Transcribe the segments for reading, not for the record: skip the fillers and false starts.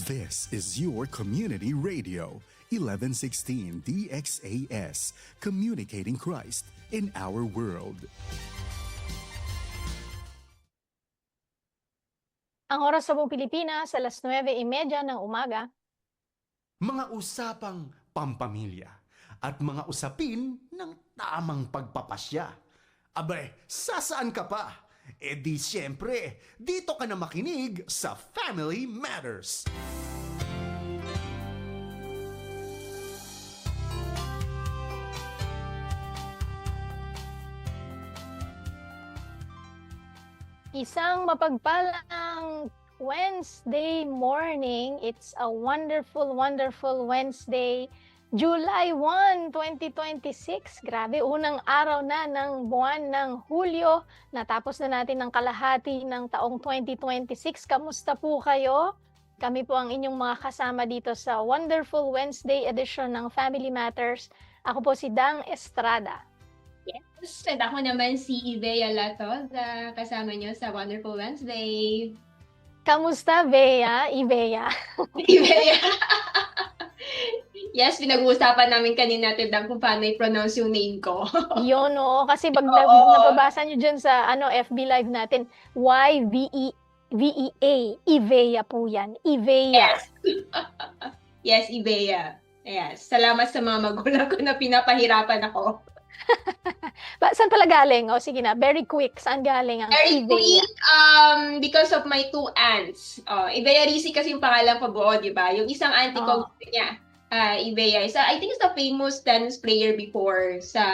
This is your community radio, 1116 DXAS, communicating Christ in our world. Ang oras sa buong Pilipinas, alas 9:30 ng umaga. Mga usapang pampamilya at mga usapin ng tamang pagpapasya. Abay, sasaan ka pa? E di siyempre, dito ka na makinig sa Family Matters. Isang mapagpalang Wednesday morning. It's a wonderful, wonderful Wednesday. July 1, 2026. Grabe, unang araw na ng buwan ng Hulyo. Natapos na natin ang kalahati ng taong 2026. Kamusta po kayo? Kami po ang inyong mga kasama dito sa wonderful Wednesday edition ng Family Matters. Ako po si Dang Estrada. Yes, and ako naman si Ivea Lato, kasama nyo sa Wonderful Wednesday. Kamusta, Bea? Ivea? Ivea! Yes, pinag-uusapan namin kanina natin kung paano i-pronounce yung name ko. Yun, oo. Kasi pag nababasa nyo dyan sa FB Live natin, Y-V-E-A. Ivea po yan. Ivea. Yes. Yes, Ivea. Yes. Salamat sa mga magulang ko na pinapahirapan ako. Saan pala galing? O sige na, very quick. Saan galing ang Very Ivea? quick, because of my two aunts. Ivea Risi kasi yung pangalan ko buo, di ba? Yung isang auntie ko, gusto niya, Ivea. I think it's a famous tennis player before sa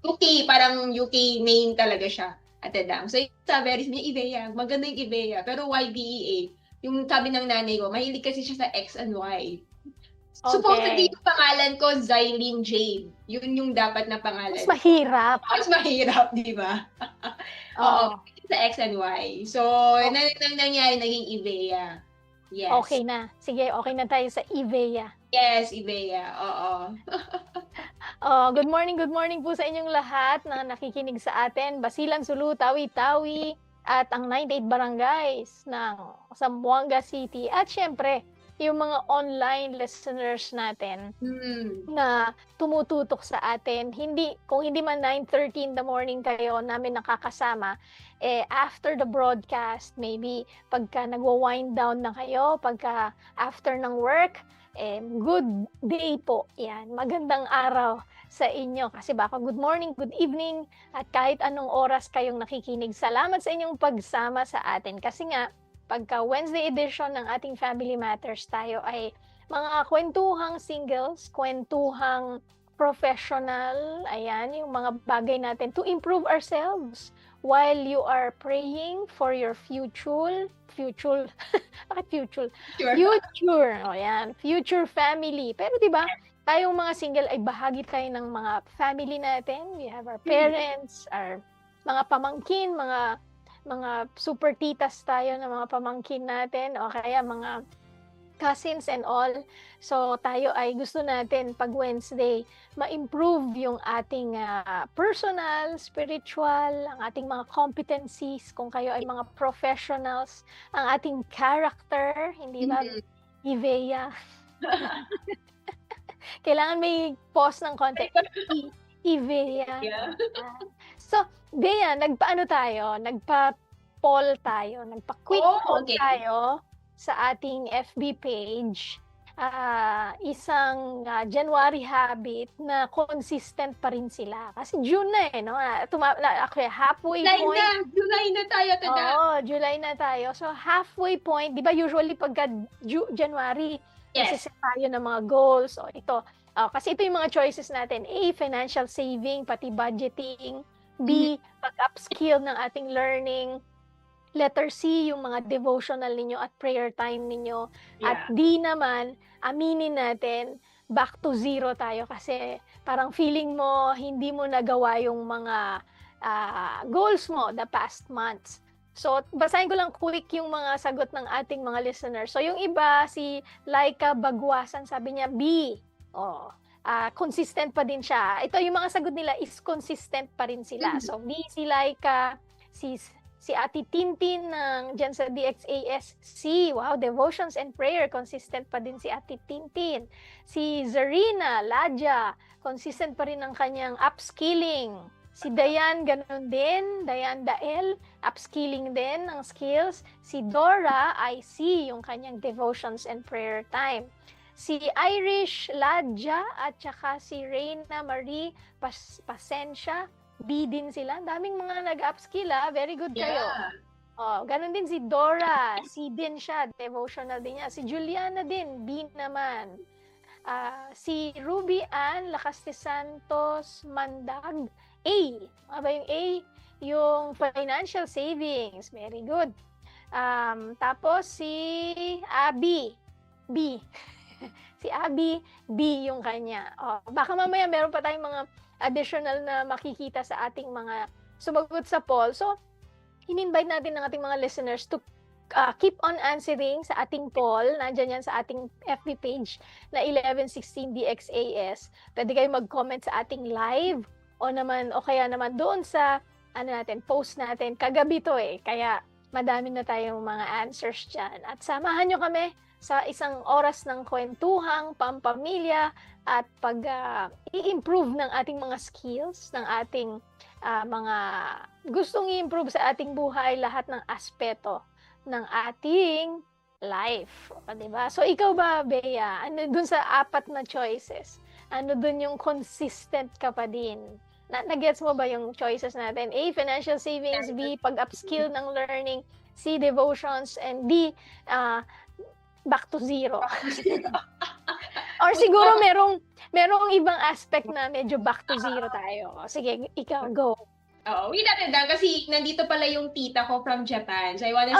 UK, parang UK name talaga siya at the dam. So, sa very niya, Ivea. Maganda yung Ivea. Pero YBEA, yung sabi ng nanay ko, mahilig kasi siya sa X and Y. Okay. Supposedly, yung pangalan ko, Zylene Jade. Yun yung dapat na pangalan. Mas mahirap. Mas mahirap, di ba? Oo. Sa X and Y. So, nangyari, naging Ivea. Yes. Okay na. Sige, okay na tayo sa Ivea. Yes, Ivea. Oo. Good morning po sa inyong lahat na nakikinig sa atin. Basilan, Sulu, Tawi-Tawi, at ang 98 barangays ng Zamboanga City. At syempre, yung mga online listeners natin na tumututok sa atin. Kung hindi man 9:30 in the morning kayo namin nakakasama, after the broadcast, maybe pagka nagwa-wind down na kayo, pagka after ng work, good day po. Yan, magandang araw sa inyo. Kasi baka good morning, good evening, at kahit anong oras kayong nakikinig. Salamat sa inyong pagsama sa atin. Kasi nga, pagka Wednesday edition ng ating Family Matters, tayo ay mga kwentuhang singles, kwentuhang professional, ayan, yung mga bagay natin to improve ourselves while you are praying for your bakit future? Future, ayan, future family. Pero diba, tayong mga single ay bahagi tayo ng mga family natin. We have our parents, our mga pamangkin, mga super titas tayo na mga pamangkin natin o kaya mga cousins and all. So tayo ay gusto natin pag Wednesday ma-improve yung ating personal, spiritual, ang ating mga competencies, kung kayo ay mga professionals, ang ating character, hindi ba? Ivea. Kailangan may pause ng konti. Ivea. Yeah. So, Bea, nagpa-poll tayo, nagpa-quick poll tayo sa ating FB page. Isang January habit na consistent pa rin sila. Kasi June na no? Halfway point. July na tayo. July na tayo. So, halfway point, di ba usually pagka January, nagsiset tayo ng mga goals. Ito. Kasi ito yung mga choices natin. A, financial saving, pati budgeting. B, pag-upskill ng ating learning. Letter C, yung mga devotional ninyo at prayer time ninyo. At D naman, aminin natin, back to zero tayo kasi parang feeling mo hindi mo nagawa yung mga goals mo the past months. So, basahin ko lang quick yung mga sagot ng ating mga listeners. So, yung iba, si Laika Bagwasan, sabi niya B. Consistent pa din siya. Ito yung mga sagot nila is consistent pa rin sila. So, B si Laika, si Si Ate Tintin dyan sa DXAS C. Wow, devotions and prayer. Consistent pa din si Ate Tintin. Si Zarina Ladja. Consistent pa rin ang kanyang upskilling. Si Dayan, ganun din. Dayan Dael, upskilling din ng skills. Si Dora, I see yung kanyang devotions and prayer time. Si Irish Ladja at saka si Reina Marie Pasensya, B din sila. Daming mga nag-upskill Very good kayo. Oh, ganun din si Dora, C din siya, devotional din niya. Si Juliana din, B naman. Si Ruby Ann Lakas de Santos Mandag, A. Aba yung A? Yung financial savings. Very good. Tapos si Abby, B. Si Abby, B yung kanya. Baka mamaya meron pa tayong mga additional na makikita sa ating mga sumagot sa poll. So, in-invite natin ng ating mga listeners to keep on answering sa ating poll. Nandyan yan sa ating FB page na 1116 DXAS. Pwede kayo mag-comment sa ating live o kaya naman doon sa post natin. Kagabi to kaya madami na tayong mga answers dyan. At samahan nyo kami sa isang oras ng kwentuhang pampamilya at i-improve ng ating mga skills, ng ating mga gustong i-improve sa ating buhay, lahat ng aspeto ng ating life. Diba? So, ikaw ba, Bea? Ano dun sa 4 na choices? Ano dun yung consistent ka pa din? Nag-gets mo ba yung choices natin? A, financial savings. B, pag-upskill ng learning. C, devotions. And D, back to zero. Or siguro merong ibang aspect na medyo back to zero tayo. Sige, ikaw, go. Wait natin lang kasi nandito pala yung tita ko from Japan. So I wanna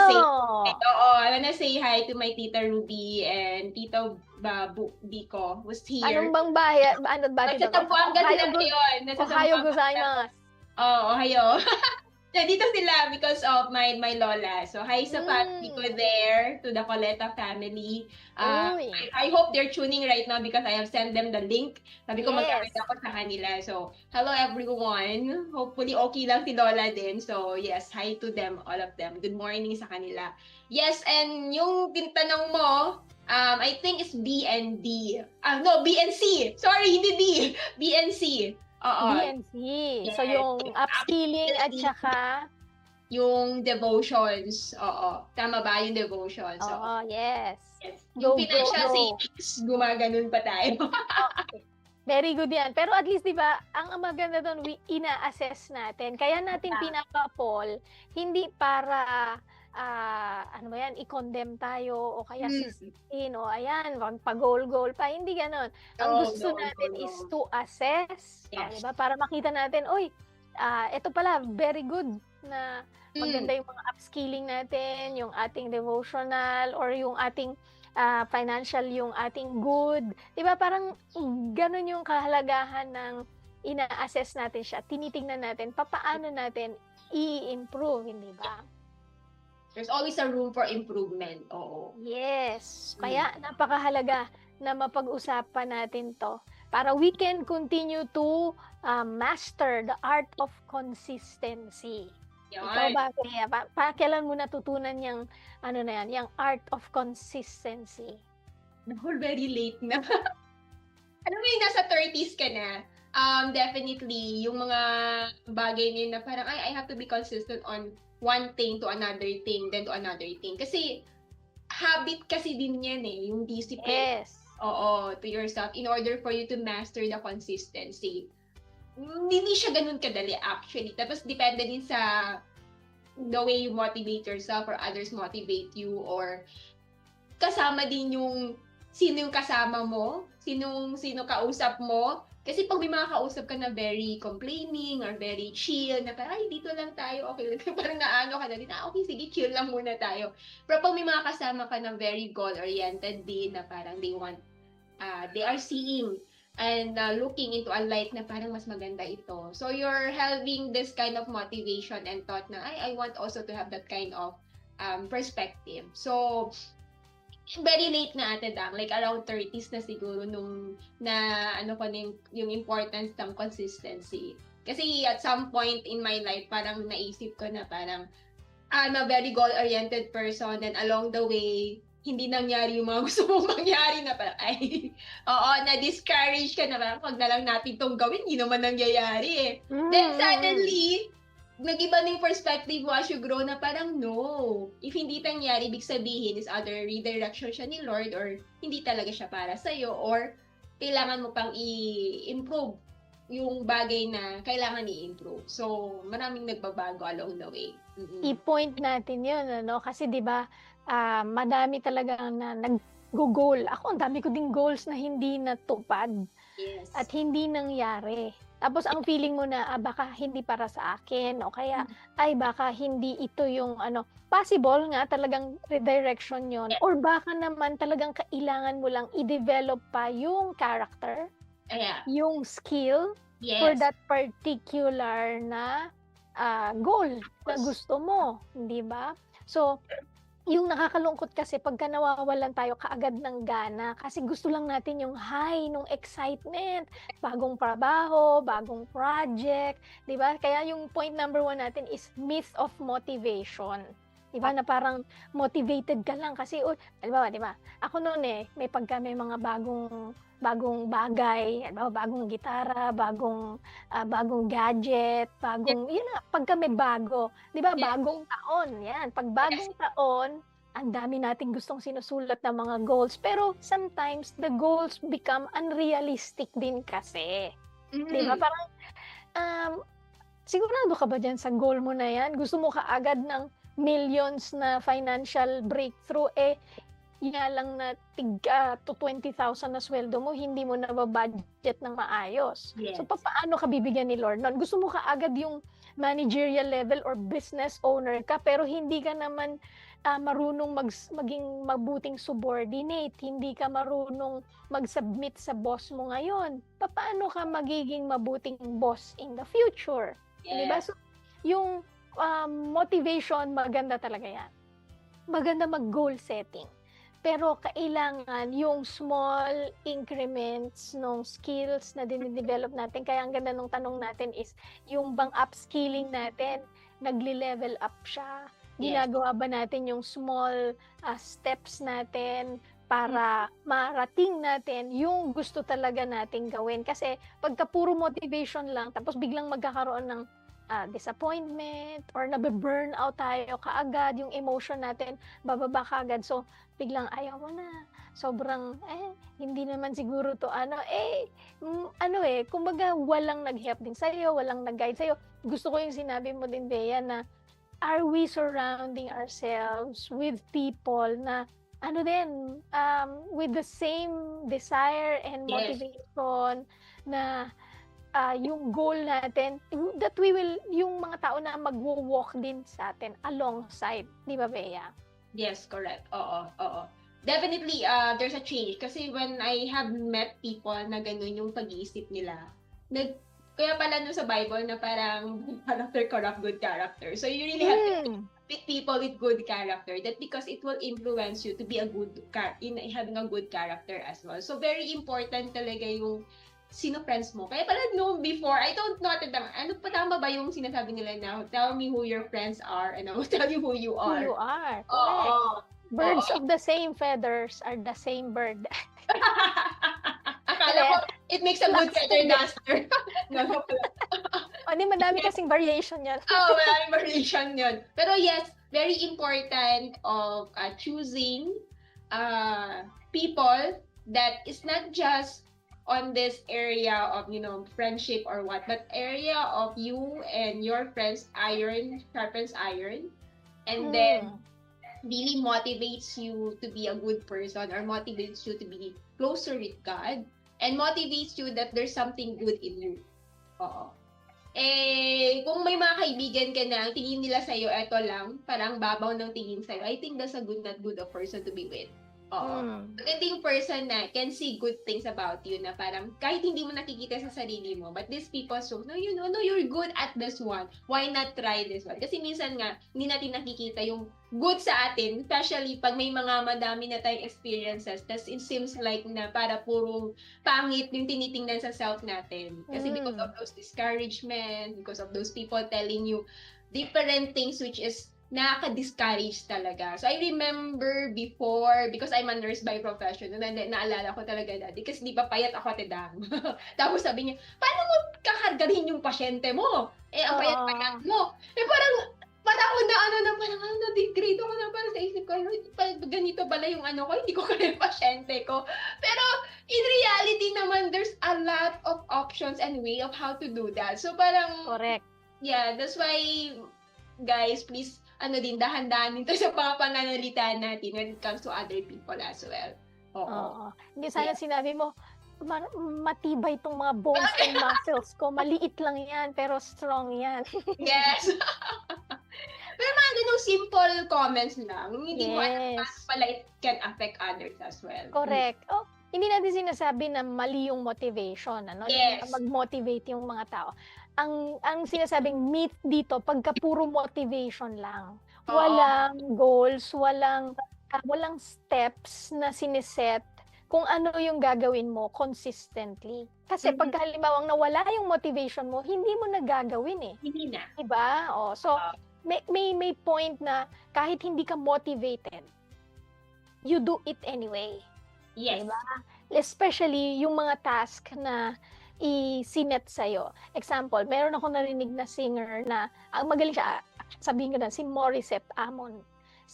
say hi to my tita Ruby and tito Biko who's here. Anong bang bahay? Ano ba dito? Sa Zamboanga sila ngayon. Ohayo gozaimasu. Ohayo. Nandito sila because of my lola. So, hi sa family ko there, to the Coleta family. I hope they're tuning right now because I have sent them the link. Sabi ko mag-comment ako sa kanila. So, hello everyone. Hopefully okay lang si Lola din. So, yes, hi to them, all of them. Good morning sa kanila. Yes, and yung tinanong mo, I think it's B and D. No, B and C. Sorry, hindi D. B and C. BNC. Yes. So, yung upskilling at saka yung devotions. Tama ba yung devotions? Yes. Yung financial savings, gumaganon pa tayo. Okay. Very good yan. Pero at least, di ba, ang maganda doon, ina-assess natin. Kaya natin pinapa-poll, hindi para i-condemn tayo o kaya sisihin o ayan, pag-goal pa. Hindi ganon. Ang gusto natin is to assess. Yes. Diba? Para makita natin, ito pala, very good na maganda yung mga upskilling natin, yung ating devotional or yung ating financial, yung ating good. Diba? Parang ganon yung kahalagahan ng ina-assess natin siya. Tinitingnan natin, papaano natin i-improve, hindi ba? There's always a room for improvement. Oo. Yes. Kaya napakahalaga na mapag-usapan natin to para we can continue to master the art of consistency. Yan. Ikaw ba, Kaya? Kailan mo natutunan yung yung art of consistency? Very late na. Alam mo yung nasa 30s ka na, definitely, yung mga bagay na yun na parang, I have to be consistent on one thing to another thing, then to another thing. Kasi, habit kasi din yan yung discipline. Yes. To yourself, in order for you to master the consistency. Hindi siya ganun kadali, actually. Tapos, depende din sa the way you motivate yourself or others motivate you, or kasama din yung sino yung kasama mo, sino kausap mo. Kasi pag may mga kausap ka na very complaining or very chill, na parang, ay, dito lang tayo, okay lang. Parang naano ka na din, okay, sige, chill lang muna tayo. Pero pag may mga kasama ka na very goal-oriented din, na parang they are seeing and looking into a light na parang mas maganda ito. So you're having this kind of motivation and thought na, I want also to have that kind of perspective. So, very late na ate Dang, like around 30s na siguro nung yung importance ng consistency. Kasi at some point in my life, parang naisip ko na parang I'm a very goal-oriented person, and along the way, hindi nangyari yung mga gusto mong mangyari na parang, ay, oo, na-discourage ka na parang, wag na lang natin tong gawin, hindi naman nangyayari eh. Then suddenly, nag-iba na yung perspective mo as you grow na parang no. If hindi nangyari, ibig sabihin is either redirection siya ni Lord or hindi talaga siya para sa'yo or kailangan mo pang i-improve yung bagay na kailangan i-improve. So, maraming nagbabago along the way. I-point natin yun, ano? Kasi di ba, madami talaga na nag-goal. Ako, ang dami ko ding goals na hindi natupad Yes. at hindi nangyari. Tapos ang feeling mo na baka hindi para sa akin o kaya ay baka hindi ito yung ano, possible nga talagang redirection yon or baka naman talagang kailangan mo lang i-develop pa yung character, yung skill for Yes. that particular na goal na gusto mo, di ba? So, yung nakakalungkot kasi pagka nawawalan tayo kaagad ng gana kasi gusto lang natin yung high, nung excitement, bagong trabaho, bagong project, di ba? Kaya yung point number 1 natin is myth of motivation. Di ba? Na parang motivated ka lang kasi, di ba? Ako noon may mga bagong bagay, bagong gitara, bagong gadget, yun na, pagka may bago, di ba? Bagong taon, yan. Pag bagong taon, ang dami nating gustong sinusulat na mga goals, pero sometimes the goals become unrealistic din kasi. Di ba? Parang, sigurado ka ba dyan sa goal mo na yan? Gusto mo kaagad ng millions na financial breakthrough, yan lang na to 20,000 na sweldo mo, hindi mo na budget ng maayos. Yes. So, paano ka bibigyan ni Lord nun? Gusto mo kaagad yung managerial level or business owner ka, pero hindi ka naman marunong maging mabuting subordinate, hindi ka marunong mag-submit sa boss mo ngayon. Paano ka magiging mabuting boss in the future? Yes. Diba? So, yung motivation, maganda talaga yan. Maganda mag-goal setting. Pero kailangan yung small increments ng skills na dinidevelop natin. Kaya ang ganda nung tanong natin is, yung bang upskilling natin, nagli-level up siya? Ginagawa ba natin yung small steps natin para marating natin yung gusto talaga nating gawin? Kasi pagka puro motivation lang, tapos biglang magkakaroon ng disappointment or nabe-burn out tayo kaagad, yung emotion natin bababa kaagad, so biglang ayaw mo na, sobrang hindi naman siguro to kumbaga walang nag-help din sa'yo, walang nag-guide sa'yo. Gusto ko yung sinabi mo din, Bea, na are we surrounding ourselves with people na with the same desire and motivation na yung goal natin, that we will, yung mga tao na mag-walk din sa atin alongside, di ba, Bea? Yes, correct. Oo. Definitely, there's a change. Kasi when I have met people na ganun yung pag-iisip nila, kaya pala nun sa Bible na parang good character corrupt good character. So you really have to pick people with good character. That because it will influence you to be having a good character as well. So very important talaga yung sino friends mo. Kaya pala before, I don't know tama ba yung sinasabi nila now? Tell me who your friends are and I will tell you who you are. Who you are. Oo. Birds of the same feathers are the same bird. Akala ko, it makes a good feather duster. Madami kasing variation yan. Maraming variation yun. Pero yes, very important of choosing people that is not just on this area of, friendship or what, but area of you and your friends, iron sharpens iron. And then, really motivates you to be a good person or motivates you to be closer with God and motivates you that there's something good in you. Oo. Kung may mga kaibigan ka na, tingin nila sa'yo, eto lang, parang babaw ng tingin sa'yo, I think that's a not good a person to be with. Oo. Maganda yung person na can see good things about you na parang kahit hindi mo nakikita sa sarili mo, but these people so, no, you're good at this one. Why not try this one? Kasi minsan nga, hindi natin nakikita yung good sa atin, especially pag may mga madami na tayong experiences, tas it seems like na para puro pangit yung tinitingnan sa self natin. Kasi because of those discouragement, because of those people telling you different things which is nakaka-discourage talaga. So, I remember before, because I'm a nurse by profession, naalala ko talaga dati, kasi di ba payat ako, Tedang. Tapos sabi niya, paano mo kakargahin yung pasyente mo? Ang payat-payat mo. Parang ako parang na-degrade ako na parang sa isip ko, ganito pala yung ko, hindi ko kaya yung pasyente ko. Pero, in reality naman, there's a lot of options and way of how to do that. So, parang, Correct. yeah, that's why, guys, please, dahan-dahan din tayo sa mga pananalita natin when it comes to other people as well. Oo. Hindi sana sinabi mo, matibay itong mga bones and muscles ko. Maliit lang yan, pero strong yan. Yes. Pero mga ganung simple comments lang. Hindi mo alam paano pala it can affect others as well. Correct. Hindi natin sinasabi na mali yung motivation, Yes. Yung mag-motivate yung mga tao. Ang sinasabing myth dito, pagka puro motivation lang. Walang goals, walang steps na siniset kung ano yung gagawin mo consistently. Kasi pag halimbawang nawala yung motivation mo, hindi mo na gagawin eh. Hindi na. Diba? So, may point na kahit hindi ka motivated, you do it anyway. Yes. Diba? Especially yung mga task na isinet sa'yo. Example, meron ako narinig na singer na, ang magaling siya, sabihin ko na, si Morissette Amon.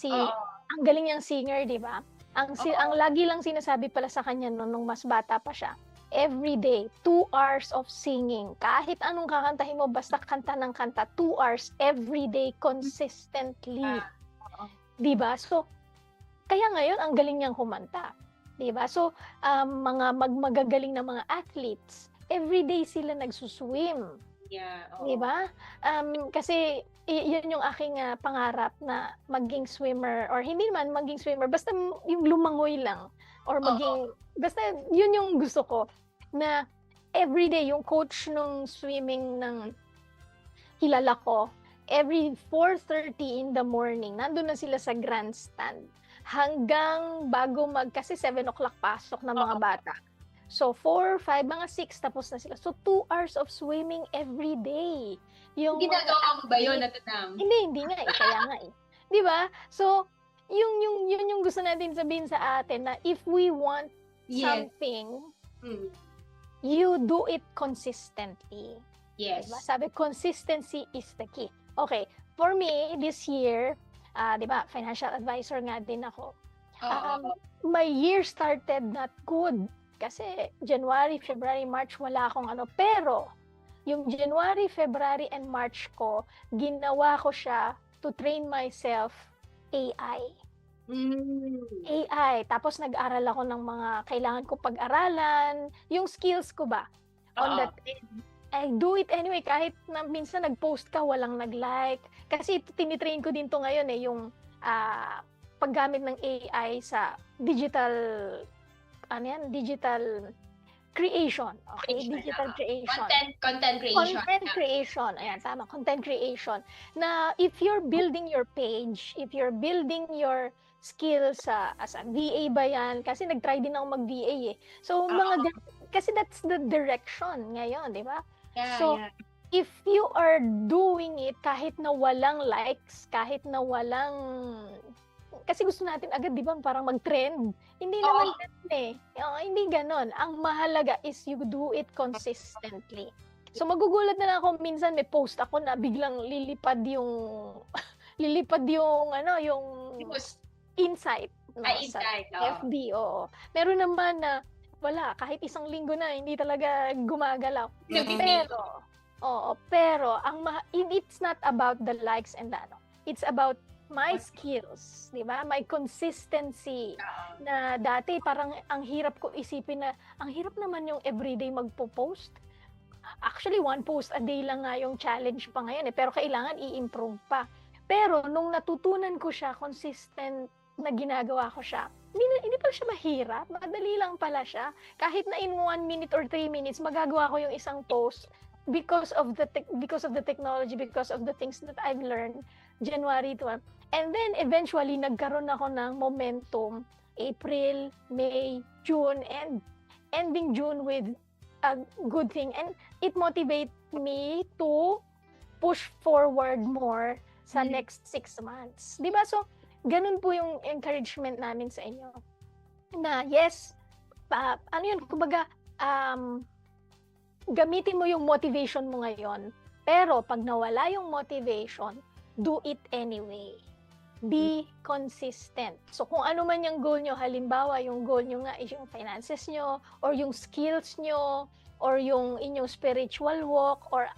Ang galing niyang singer, di ba? Ang lagi lang sinasabi pala sa kanya nung mas bata pa siya, every day, 2 hours of singing. Kahit anong kakantahin mo, basta kanta ng kanta, 2 hours every day, consistently. Di ba? So, kaya ngayon, ang galing niyang kumanta. Di ba? So, mga magagaling na mga athletes, every day sila nagsuswim. Yeah. Di ba? Kasi yun yung aking pangarap na maging swimmer or hindi naman maging swimmer, basta yung lumangoy lang or maging, basta yun yung gusto ko na everyday yung coach nung swimming ng kilala ko, every 4:30 in the morning, nandun na sila sa grandstand hanggang bago kasi 7 o'clock pasok ng mga bata. So, 4, 5, mga 6, tapos na sila. So, 2 hours of swimming every day. Yung ginagawa mo ba yun, Natanang? Hindi nga eh. Kaya nga eh. Di ba? So, yung gusto natin sabihin sa atin na if we want something, you do it consistently. Yes. Diba? Sabi, consistency is the key. Okay, for me, this year, di ba, financial advisor nga din ako. My year started not good. Kasi January, February, March, wala akong Pero, yung January, February, and March ko, ginawa ko siya to train myself AI. AI. Tapos nag-aral ako ng mga kailangan ko pag-aralan. Yung skills ko ba? On that end. I do it anyway. Kahit na minsan nag-post ka, walang nag-like. Kasi tinitrain ko din to ngayon eh, yung paggamit ng AI sa digital digital creation. Okay? Digital creation. Content creation. Content creation. Ayan, tama. Content creation. Na if you're building your page, if you're building your skills as a VA ba yan? Kasi nag-try din ako mag-VA eh. So, kasi that's the direction ngayon, di ba? If you are doing it kahit na walang likes, kahit na walang kasi gusto natin agad, di ba, parang mag-trend. Hindi naman ganun eh. Hindi ganon. Ang mahalaga is you do it consistently. So, magugulat na lang ako, minsan may post ako na biglang lilipad yung yung insight. Sa FB, oo. Meron naman na, wala, kahit isang linggo na, hindi talaga gumagalaw. Pero, it's not about the likes and that. It's about my skills, di ba? My consistency na dati parang ang hirap ko isipin na ang hirap naman yung everyday magpo-post. Actually, 1 post a day lang nga yung challenge pa ngayon eh, pero kailangan i-improve pa. Pero nung natutunan ko siya, consistent na ginagawa ko siya, hindi pala siya mahirap, madali lang pala siya. Kahit na in 1 minute or 3 minutes, magagawa ko yung isang post because of the technology, because of the things that I've learned January to and then eventually nagkaroon ako ng momentum April, May, June, and ending June with a good thing, and it motivates me to push forward more sa next 6 months. Di ba? So, ganun po yung encouragement namin sa inyo. Na yes, ano yun, kumbaga, gamitin mo yung motivation mo ngayon. Pero pag nawala yung motivation, do it anyway. Be consistent. So kung ano man yung goal nyo, halimbawa yung goal nyo nga is yung finances nyo, or yung skills nyo, or yung inyong spiritual walk, or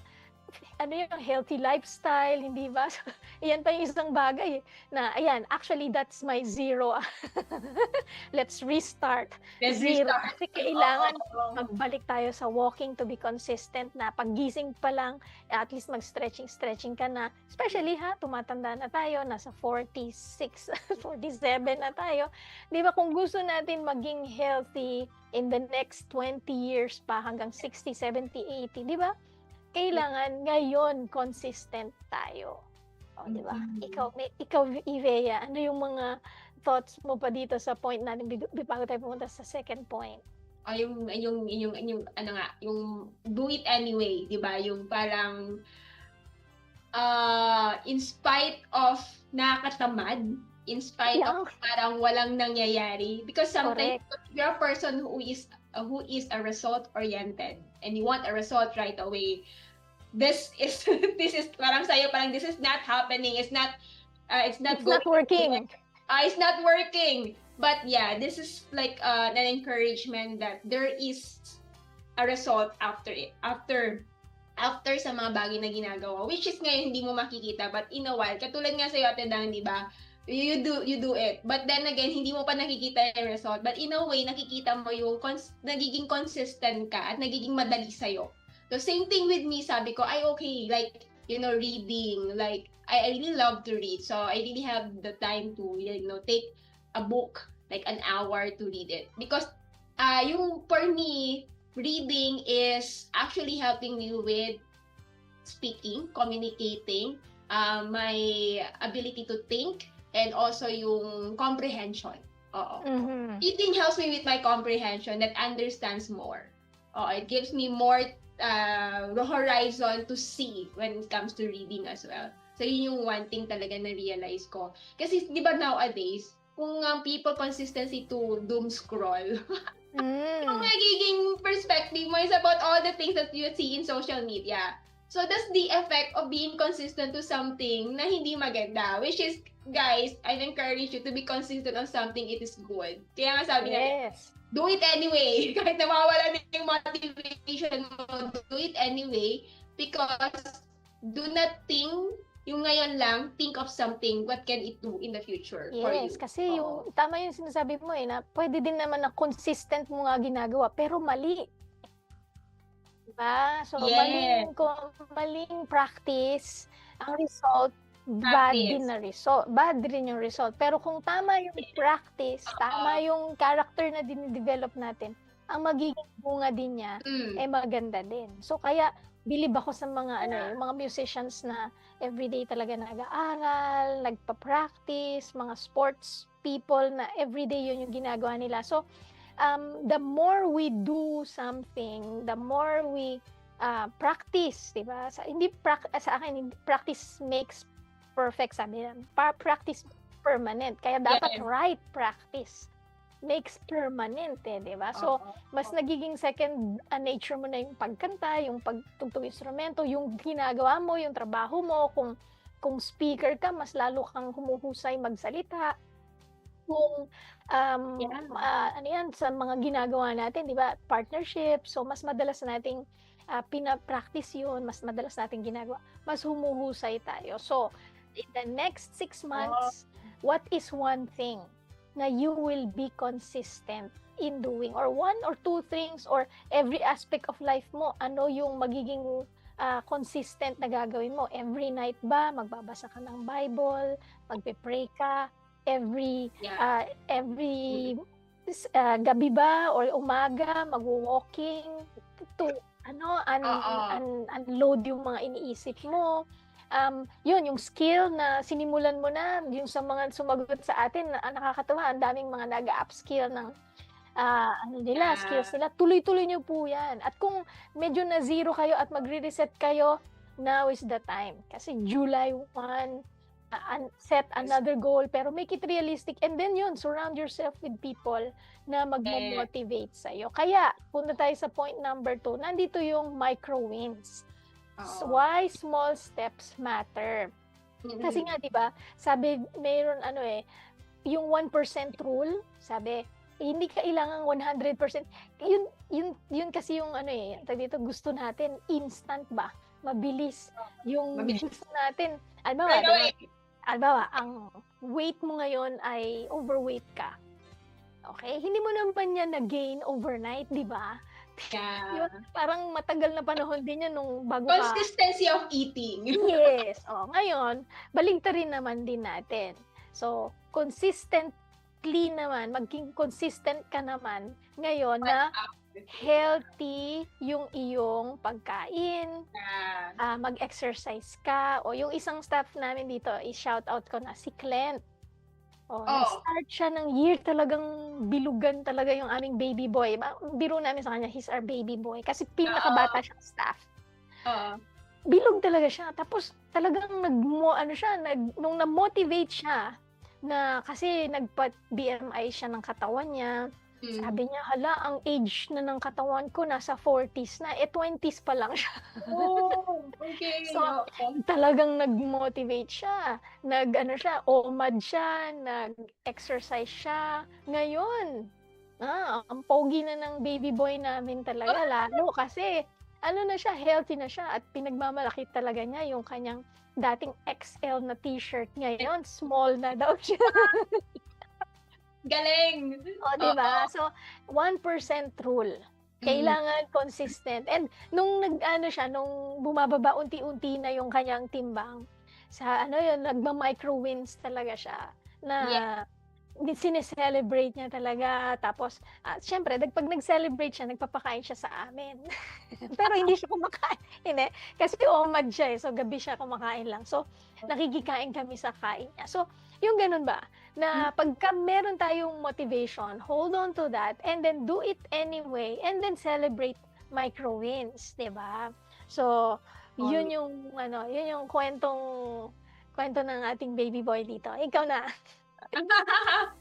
ano yung healthy lifestyle, hindi ba? So, iyan pa yung isang bagay na, ayan, actually that's my zero. Let's restart. Let's Zero. restart. Kasi kailangan Oo. magbalik tayo sa walking to be consistent na paggising pa lang, at least mag-stretching ka na. Especially tumatanda na tayo, nasa 46, 47 na tayo. Di ba kung gusto natin maging healthy in the next 20 years pa hanggang 60, 70, 80, di ba? Kailangan ngayon consistent tayo. O, di ba? Ikaw, Ivea, ano yung mga thoughts mo pa dito sa point natin bago tayo pumunta sa second point? Yung ano nga, yung do it anyway, 'di ba? Yung parang in spite of nakakatamad, in spite of parang walang nangyayari, because sometimes if you're a person who is a result oriented and you want a result right away, this is parang sa'yo, parang this is not happening, it's not working. It's not working. But yeah, this is like an encouragement that there is a result after it. After sa mga bagay na ginagawa, which is ngayon hindi mo makikita, but in a while, katulad nga sa'yo, Ate Dang, di ba? You do it. But then again, hindi mo pa nakikita yung result. But in a way, nakikita mo yung nagiging consistent ka at nagiging madali sa'yo. So same thing with me, sabi ko, okay, like, reading, like, I really love to read. So I really have the time to, take a book, like an hour to read it. Because for me, reading is actually helping me with speaking, communicating, my ability to think, and also yung comprehension. Reading helps me with my comprehension that understands more. It gives me more the horizon to see when it comes to reading as well. So yun yung one thing talaga na realize ko. Kasi di ba nowadays, kung people consistency to doom scroll, yung nagiging perspective mo is about all the things that you see in social media. So that's the effect of being consistent to something na hindi maganda. Which is, guys, I encourage you to be consistent on something it is good. Kaya nga sabi natin, do it anyway. Kahit nawawala na yung motivation mo, do it anyway. Because do not think yung ngayon lang, think of something, what can it do in the future for you. Yes, kasi yung, tama yung sinasabi mo na pwede din naman na consistent mo nga ginagawa, pero mali. Diba? So, maling practice, ang result, bad din yung result. Pero kung tama yung practice, tama yung character na dinidevelop natin, ang magiging bunga din niya, maganda din. So, kaya, bilib ako sa mga yung mga musicians na everyday talaga nag-aaral, nagpa-practice, mga sports people na everyday yun yung ginagawa nila. So, the more we do something, the more we practice, diba? Sa akin, practice makes perfect, sabi nila. Practice permanent. Kaya dapat right practice makes permanent, diba? So, mas nagiging second nature mo na yung pagkanta, yung pagtugtog instrumento, yung ginagawa mo, yung trabaho mo, kung speaker ka, mas lalo kang humuhusay magsalita. Kung sa mga ginagawa natin, diba? Partnership, so mas madalas nating pina-practice yun, mas madalas nating ginagawa, mas humuhusay tayo. So, in the next 6 months, what is one thing na you will be consistent in doing, or 1 or 2 things, or every aspect of life mo, ano yung magiging consistent na gagawin mo? Every night ba, magbabasa ka ng Bible, magpe-pray ka, every gabi ba, or umaga, mag-walking, to unload yung mga iniisip mo. Yun, yung skill na sinimulan mo na, yung sa mga sumagot sa atin, nakakatawa, ang daming mga nag-upskill ng skills nila, tuloy-tuloy nyo po yan. At kung medyo na zero kayo at magre-reset kayo, now is the time. Kasi July 1, set another goal, pero make it realistic. And then yun, surround yourself with people na magmo-motivate sa'yo. Kaya, punta tayo sa point number 2. Nandito yung micro wins. Oo. Why small steps matter? Kasi nga, di ba, sabi, mayroon yung 1% rule, sabi, hindi kailangan 100%. Yun kasi yung dito gusto natin, instant ba? Mabilis. Yung Mabilis. gusto natin, Right away. ang weight mo ngayon ay overweight ka. Okay? Hindi mo naman yan na-gain overnight, di ba? Yeah. Yun, parang matagal na panahon din yan nung bago ka. Consistency of eating. Yes. Ngayon, baligtarin naman din natin. So, consistently naman, maging consistent ka naman ngayon na healthy yung iyong pagkain, mag-exercise ka, o yung isang staff namin dito, i-shout out ko na si Clint. Nag-start siya ng year, talagang bilugan talaga yung aming baby boy. Biro namin sa kanya, he's our baby boy. Kasi pinakabata siyang staff. Bilog talaga siya. Tapos talagang nung na-motivate siya, na kasi nagpa-BMI siya ng katawan niya, sabi niya, hala, ang age na ng katawan ko nasa 40s na, 20s pa lang siya. Okay. So, talagang nag-motivate siya. OMAD siya, nag-exercise siya. Ngayon, ang pogi na ng baby boy namin talaga, lalo kasi, na siya, healthy na siya, at pinagmamalaki talaga niya yung kanyang dating XL na t-shirt. Ngayon, small na daw siya. Galing! Diba? So, 1% rule. Kailangan consistent. And nung nung bumababa unti-unti na yung kanyang timbang, nagma-micro wins talaga siya. Na sineselebrate niya talaga. Tapos, syempre, pag nag-celebrate siya, nagpapakain siya sa amin. Pero hindi siya kumakain. Hindi. Kasi OMAD siya So, gabi siya kumakain lang. So, nakikikain kami sa kain niya. So, yung ganun ba? Na pagka meron tayong motivation, hold on to that and then do it anyway and then celebrate micro wins, 'di ba? So, yun yung kwento ng ating baby boy dito. Ikaw na.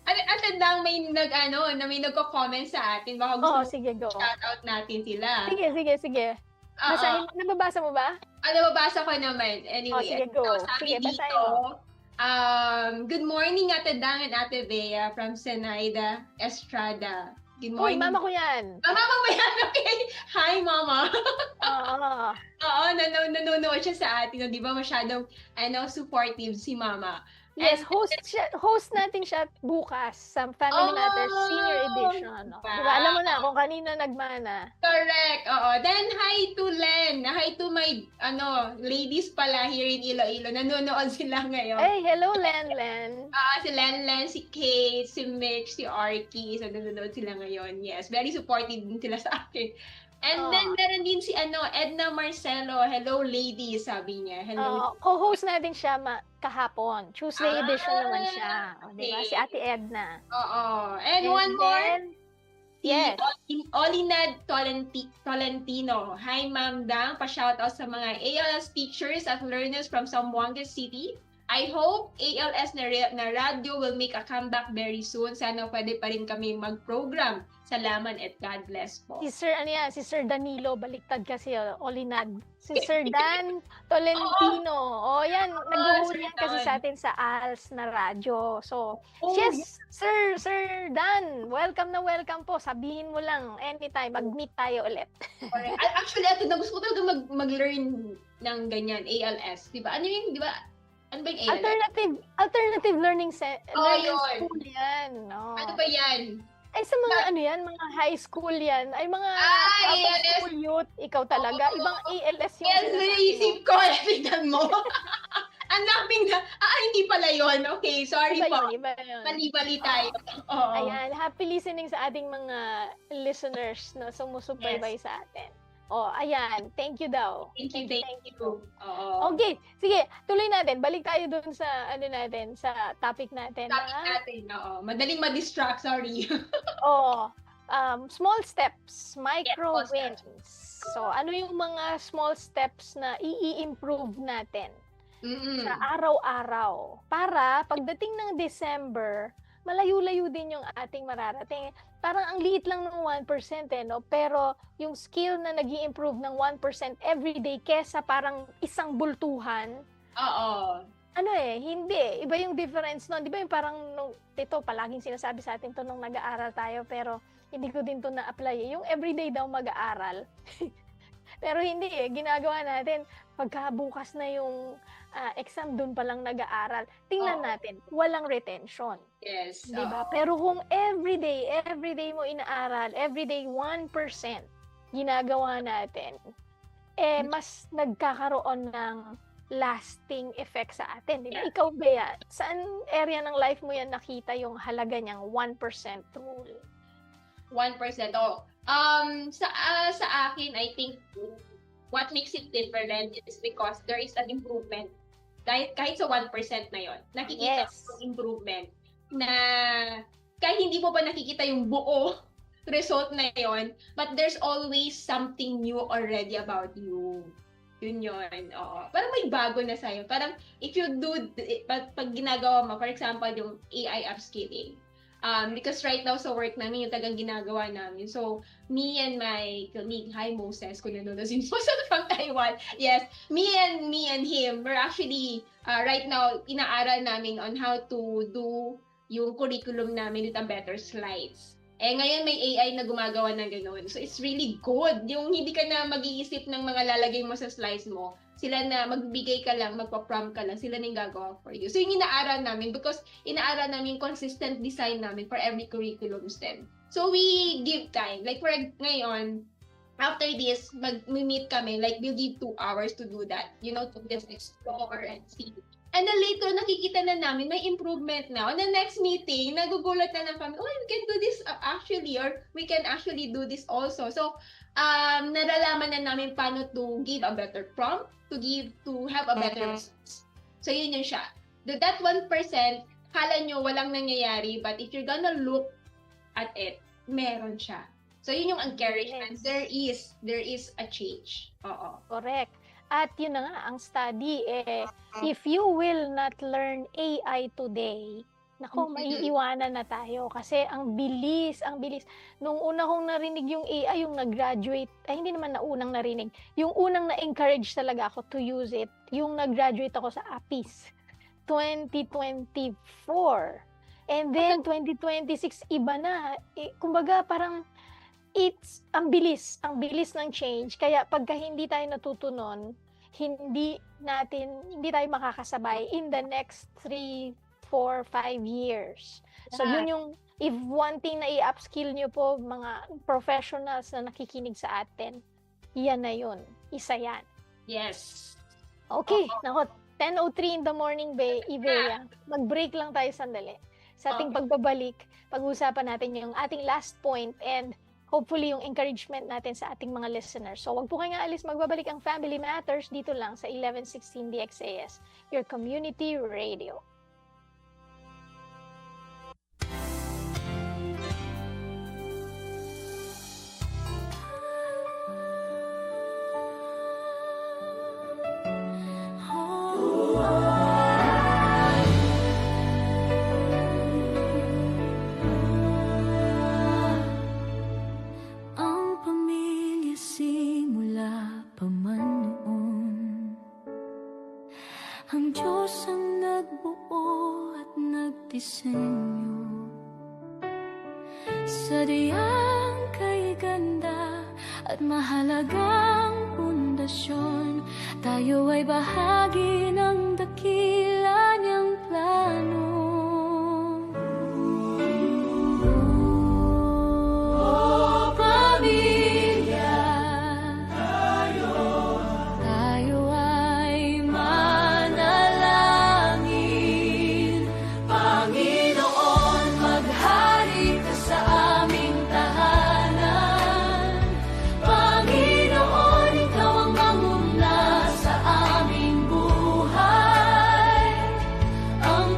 At tandang may nagko-comment sa atin. Baka gusto sige, go. shout out natin sila. Sige. Basahin, nababasa mo ba? Nababasa ko naman. Anyway, sige, go. Sabi Sige, dito, basahin mo. good morning, Ate Dang and Ate Bea from Senaida Estrada. Good Uy, morning. mama ko yan. Mama mo yan, okay. Hi, Mama. Oo, nanonood siya sa atin. Di ba masyadong supportive si Mama. Yes, host natin siya bukas sa Family Matters Senior Edition. Diba, alam mo na kung kanino nagmana. Correct. Oo. Then, hi to Len. Hi to my, ladies pala here in Iloilo. Nanonood sila ngayon. Hey, hello, Len. Si Len, si Kate, si Mitch, si Arky. So, nanonood sila ngayon. Yes, very supportive din sila sa akin. And then, meron din si Edna Marcelo. Hello, ladies, sabi niya. Hello. Co-host natin siya kahapon. Tuesday edition naman siya. Diba? Si Ate Edna. Oo. And one more. Yes. Olinad Tolentino. Hi, Ma'am Dang. Pa-shoutout sa mga ALS teachers at learners from Zamboanga City. I hope ALS na radio will make a comeback very soon. Sana pwede pa rin kami mag-program. Salamat at God bless po. Si Sir Danilo, baliktad kasi, Olinad. Si Sir Dan Tolentino. Yan, nag-uuli yan kasi sa atin sa ALS na radyo. So, yes, Sir Dan, welcome na welcome po. Sabihin mo lang, anytime, mag-meet tayo ulit. Actually, gusto ko talaga mag-learn ng ganyan, ALS. Diba? Ano yung, diba? Ano ba yung ALS? Alternative learning school yan. Ano ba yan? Ay, sa mga mga high school yan. Ay, mga school youth. Ikaw talaga. Ibang ALS yung yes, naisip ko. Tignan mo. Ang daming hindi pala yon. Okay, sorry po. Iba yun. Bali-bali tayo. Ayan, happy listening sa ating mga listeners na sumusubaybay sa atin. Ayan. Thank you daw. Thank you. Okay. Sige, tuloy natin. Balik tayo dun sa, sa topic natin. Madaling ma-distract, sorry. Small steps, micro wins. So, ano yung mga small steps na i-improve natin sa araw-araw. Para pagdating ng December, malayo-layo din yung ating mararating. Parang ang liit lang ng 1% no? Pero yung skill na nag-i-improve ng 1% everyday kesa parang isang bultuhan, Oo. hindi. Iba yung difference nun. Di ba yung parang, ito, palaging sinasabi sa atin to nung nag-aaral tayo, pero hindi ko din to na-apply. Yung everyday daw mag-aaral. Pero hindi ginagawa natin, pagkabukas na yung exam, dun palang nag-aaral. Tingnan natin, walang retention. Yes. Di ba? Pero kung everyday mo inaaral, everyday 1% ginagawa natin, mas nagkakaroon ng lasting effect sa atin. Di ba? Yeah. Ikaw, Bea, saan area ng life mo yan nakita yung halaga niyang 1% rule? 1%. Sa akin, I think what makes it different is because there is an improvement. Kahit sa 1% na yon, nakikita Yes. mo yung improvement na kahit hindi mo pa nakikita yung buo result na yon, but there's always something new already about you. Yun yun. Oo. Parang may bago na sa'yo. Parang if you do, pag ginagawa mo, for example, yung AI upskilling, because right now sa work namin, yung tagang ginagawa namin. So, me and my colleague, hi Moses, kung nanonood si Moses from Taiwan. Yes, me and him, we're actually, right now, inaaral namin on how to do yung curriculum namin with a better slides. Ngayon may AI na gumagawa ng gano'n. So, it's really good. Yung hindi ka na mag-iisip ng mga lalagay mo sa slides mo, sila na magbibigay ka lang, magpa-prompt ka lang, sila na yung gagawa for you. So, yung inaaral namin because inaaral namin yung consistent design namin for every curriculum STEM. So, we give time. Like, for ngayon, after this, mag-meet kami, like, we'll give 2 hours to do that. You know, to just explore and see. And then later, nakikita na namin, may improvement na. On the next meeting, nagugulat na lang kami, oh, we can do this actually, or we can actually do this also. So, nalalaman na namin paano to give a better prompt, to have a better results. So, yun siya. That 1%, kala nyo walang nangyayari, but if you're gonna look at it, meron siya. So, yun yung encouragement. Yes. There is a change. Oo. Correct. At yun na nga, ang study, if you will not learn AI today, nako, maiiwanan na tayo. Kasi ang bilis. Nung una kong narinig yung AI, yung nag-graduate, hindi naman na unang narinig, yung unang na-encourage talaga ako to use it, yung nag-graduate ako sa APIS, 2024. And then, 2026, iba na. Kumbaga, parang, ang bilis ng change. Kaya pagka hindi tayo natutunan, hindi tayo makakasabay in the next 3, 4, 5 years. So yun yung, if one thing na i-upskill nyo po, mga professionals na nakikinig sa atin, yan na yun. Isa yan. Yes. Okay, nako, 10:03 in the morning, Ibea. Mag-break lang tayo sandali. Sa ating pagbabalik, pag-uusapan natin yung ating last point and hopefully yung encouragement natin sa ating mga listeners. So wag po kayong aalis, magbabalik ang Family Matters dito lang sa 1116 DXAS, your community radio. Ang Diyos ang nagbuo at nagdisenyo. Sadyang kay ganda at mahalagang pundasyon, tayo ay bahagi ng dakila niyang plano. Oh, pamilya, tayo ay manalangin. Panginoon, maghari ka sa aming tahanan. Panginoon, ikaw ang manguna sa aming buhay. Ang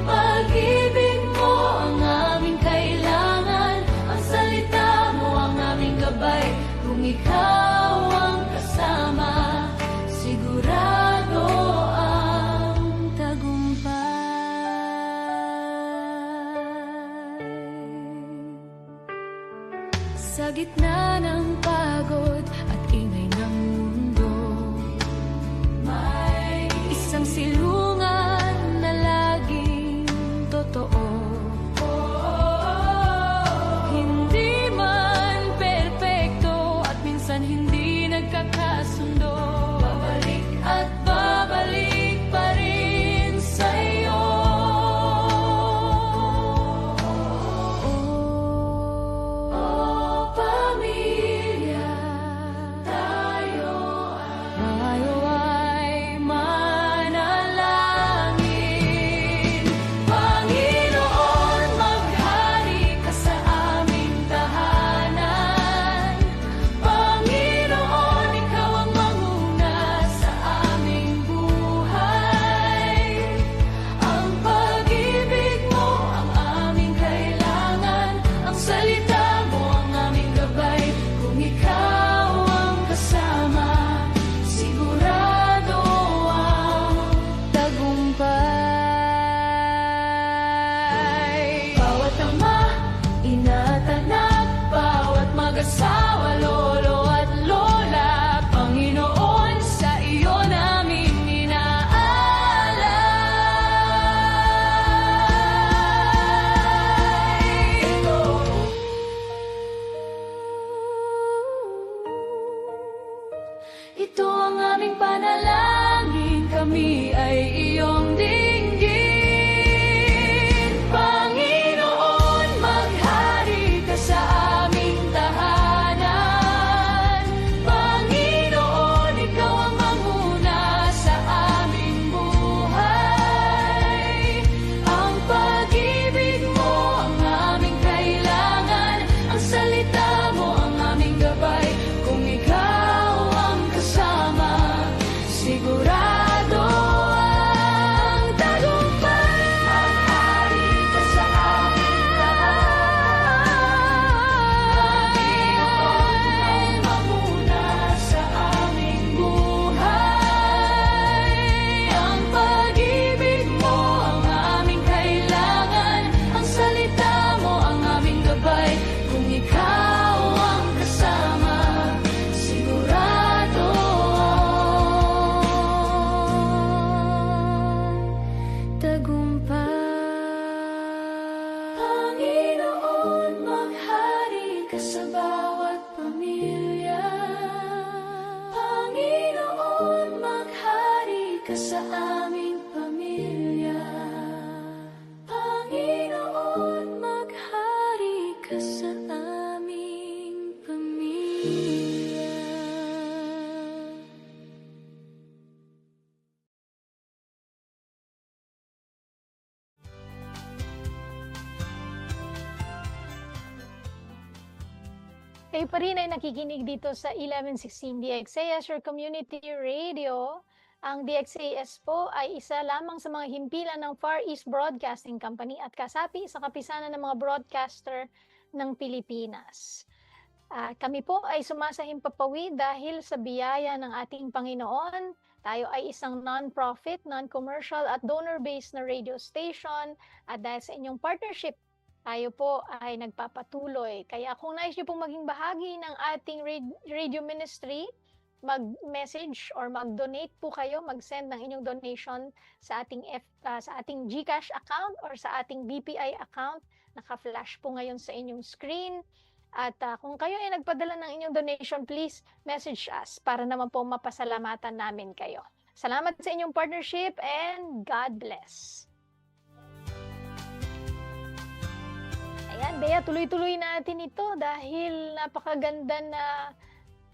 Sa gitna ng pagod at ingay ng mundo, may isang silungan na laging totoo. Hindi man perpekto at minsan hindi nagkakasundo, babalik at babalik pa rin sa'yo. Oh, pamilya, tayo ay manalangin. Panginoon, maghari ka sa aming tahanan. Panginoon, ikaw ang manguna sa aming buhay. Ang pag-ibig mo ang aming kailangan. Ang salita mo ang aming gabay. Kung ikaw ang kasama, sigurado ang tagumpay. Bawat ama, ina at anak, bawat mag-asawa, lolo at lola, Panginoon, sa iyo namin inaalay. Ito ang aming panalangin, kami ay iyong dinggin. Panginoon, maghari ka sa aming tahanan. Panginoon, ikaw ang manguna sa aming buhay. Ang pag-ibig mo ang aming kailangan. Ang salita mo ang aming gabay. Kung ikaw ang kasama, sigurado ang tagumpay. Maghari ka sa aming tahanan. Panginoon, mamuna sa aming buhay. Ang pag-ibig mo ang aming kailangan. Ang salita mo ang aming gabay. Kung ikaw ang kasama, sigurado ang tagumpay. Panginoon, maghari ka sa bawat pamilya. Panginoon, maghari ka sa aming pamilya. Panginoon, maghari ka sa aming pamilya. Kayo pa rin ay nakikinig dito sa 1116 DXAS, your community radio. Ang DXAS po ay isa lamang sa mga himpilan ng Far East Broadcasting Company at kasapi sa kapisanan ng mga broadcaster ng Pilipinas. Kami po ay sumasahimpapawid dahil sa biyaya ng ating Panginoon. Tayo ay isang non-profit, non-commercial at donor-based na radio station at dahil sa inyong partnership, tayo po ay nagpapatuloy. Kaya kung nais nyo pong maging bahagi ng ating radio ministry, mag-message or mag-donate po kayo, mag-send ng inyong donation sa ating GCash account or sa ating BPI account. Naka-flash po ngayon sa inyong screen. At kung kayo ay nagpadala ng inyong donation, please message us para naman po mapasalamatan namin kayo. Salamat sa inyong partnership and God bless. Ayan, Bea, tuloy-tuloy natin ito dahil napakaganda na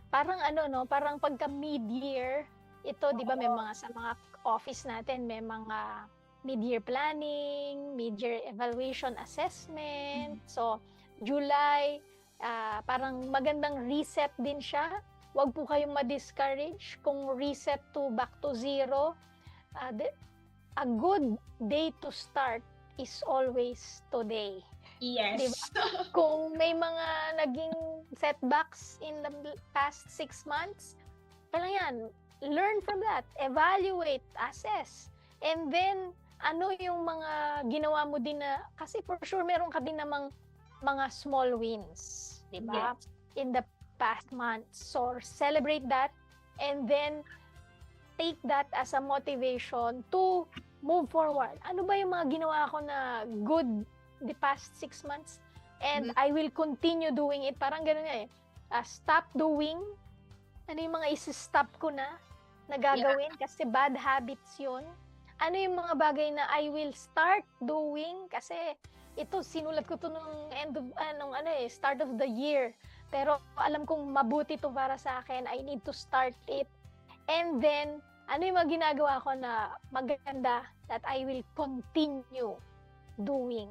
parang parang pagka mid-year, ito 'di ba may mga sa mga office natin may mga mid-year planning, mid-year evaluation assessment. So, July, parang magandang reset din siya. Huwag po kayong ma-discourage kung reset to back to zero. A good day to start is always today. Yes. Diba? Kung may mga naging setbacks in the past 6 months, kailangan yan, learn from that, evaluate, assess, and then ano yung mga ginawa mo din na, kasi for sure meron ka din namang mga small wins, di ba? Yes. in the past months. So celebrate that and then take that as a motivation to move forward. Ano ba yung mga ginawa ko na good the past 6 months? And I will continue doing it. Parang ganun nga eh. Stop doing. Ano yung mga isi-stop ko na gagawin kasi bad habits yun. Ano yung mga bagay na I will start doing kasi ito sinulat ko to nung start of the year. Pero alam kong mabuti to para sa akin. I need to start it. And then ano yung mga ginagawa ko na maganda that I will continue doing.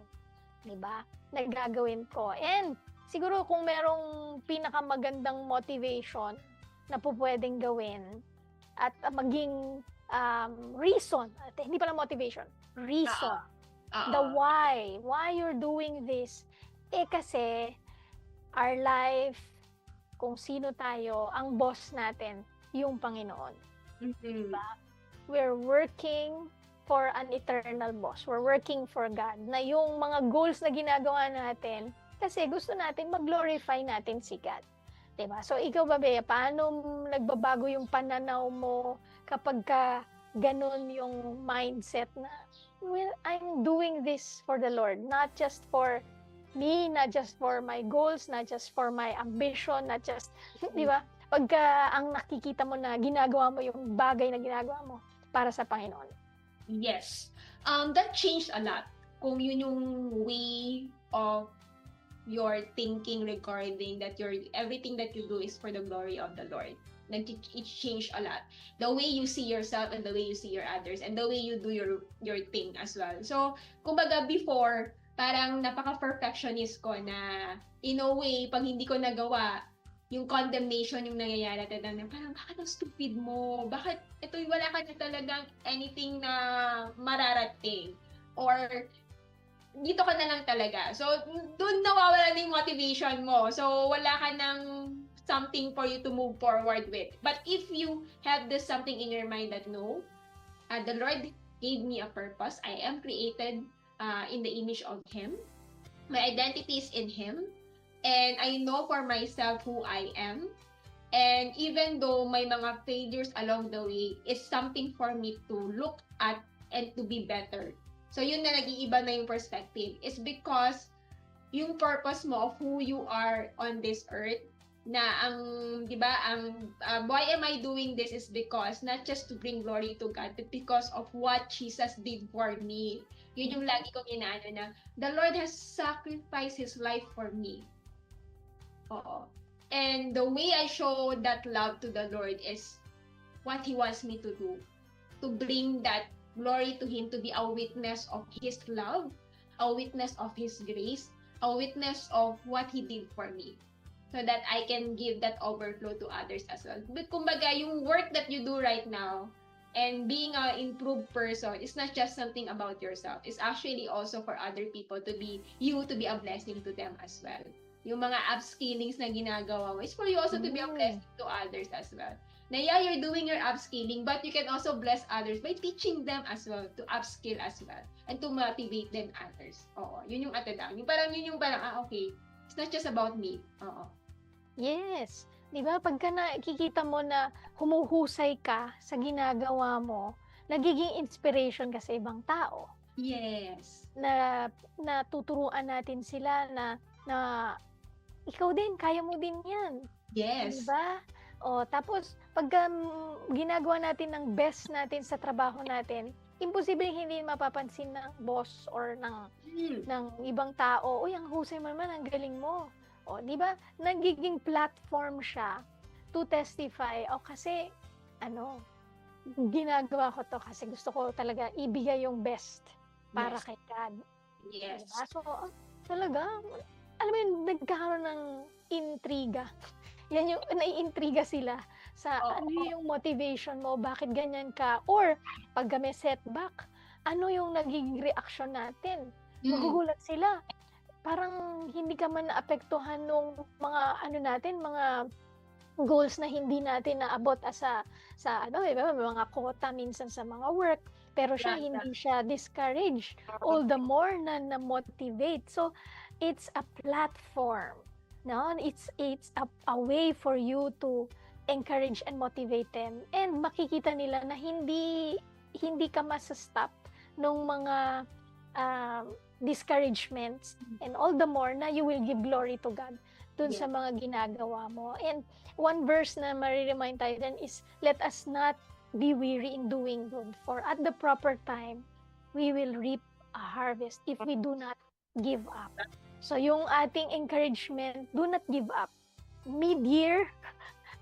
Diba? Nagagawin ko. And siguro kung merong pinakamagandang motivation na po pwedeng gawin at maging reason, hindi pala motivation, reason, the why you're doing this, kasi our life, kung sino tayo, ang boss natin, yung Panginoon. Diba? We're working for an eternal boss. We're working for God. Na yung mga goals na ginagawa natin, kasi gusto natin mag-glorify natin si God. Diba? So, ikaw ba, Bea, paano nagbabago yung pananaw mo kapag ganun yung mindset na, well, I'm doing this for the Lord, not just for me, not just for my goals, not just for my ambition, not just, di ba? Pagka ang nakikita mo na ginagawa mo yung bagay na ginagawa mo para sa Panginoon. Yes. That changed a lot. Kung yun yung way of your thinking regarding that everything that you do is for the glory of the Lord. It changed a lot. The way you see yourself and the way you see your others and the way you do your thing as well. So, kumbaga before, parang napaka-perfectionist ko na in a way, pag hindi ko nagawa, yung condemnation yung nangyayari at parang bakit ang stupid mo? Bakit ito wala ka na talagang anything na mararating? Or dito ka na lang talaga. So, doon nawawala na yung motivation mo. So, wala ka ng something for you to move forward with. But if you have this something in your mind that no, the Lord gave me a purpose. I am created in the image of Him. My identity is in Him. And I know for myself who I am. And even though may mga failures along the way, it's something for me to look at and to be better. So yun na nag-iiba na yung perspective. It's because yung purpose mo of who you are on this earth, na di ba, why am I doing this is because not just to bring glory to God, but because of what Jesus did for me. Yun yung lagi kong inaano na, the Lord has sacrificed His life for me. Oo. And the way I show that love to the Lord is what He wants me to do. To bring that glory to Him, to be a witness of His love, a witness of His grace, a witness of what He did for me. So that I can give that overflow to others as well. But kumbaga, yung work that you do right now, and being an improved person, is not just something about yourself. It's actually also for other people to be a blessing to them as well. Yung mga upskillings na ginagawa mo, is for you also to be a blessing to others as well. Na you're doing your upskilling, but you can also bless others by teaching them as well, to upskill as well, and to motivate them others. Oo, yun yung atadang. Yun yung parang, okay, it's not just about me. Oo. Yes. Di ba? Pagka nakikita mo na humuhusay ka sa ginagawa mo, nagiging inspiration ka sa ibang tao. Yes. Na tuturuan natin sila na ikaw din, kaya mo din yan. Yes. Di ba? O, tapos, pagka ginagawa natin ng best natin sa trabaho natin, imposible hindi mapapansin ng boss or ng ibang tao, uy, ang husay mo naman, ang galing mo. O, di ba? Nagiging platform siya to testify. O, kasi, ginagawa ko to kasi gusto ko talaga ibigay yung best para kay God. Yes. Diba? So, talaga, alam mo yun, nagkakaroon ng intriga. Yan yung naiintriga sila sa ano yung motivation mo, bakit ganyan ka, or pag may setback, ano yung naging reaction natin. Magugulat sila. Parang hindi ka man naapektuhan nung mga goals na hindi natin naabot sa may mga quota minsan sa mga work, pero siya hindi siya discouraged. All the more na motivate. So, it's a platform No, it's a way for you to encourage and motivate them, and makikita nila na hindi ka masa-stop nung mga discouragements, and all the more na you will give glory to God dun sa mga ginagawa mo. And one verse na mariremind tayo din is, let us not be weary in doing good, for at the proper time we will reap a harvest if we do not give up. So yung ating encouragement, do not give up. Mid-year,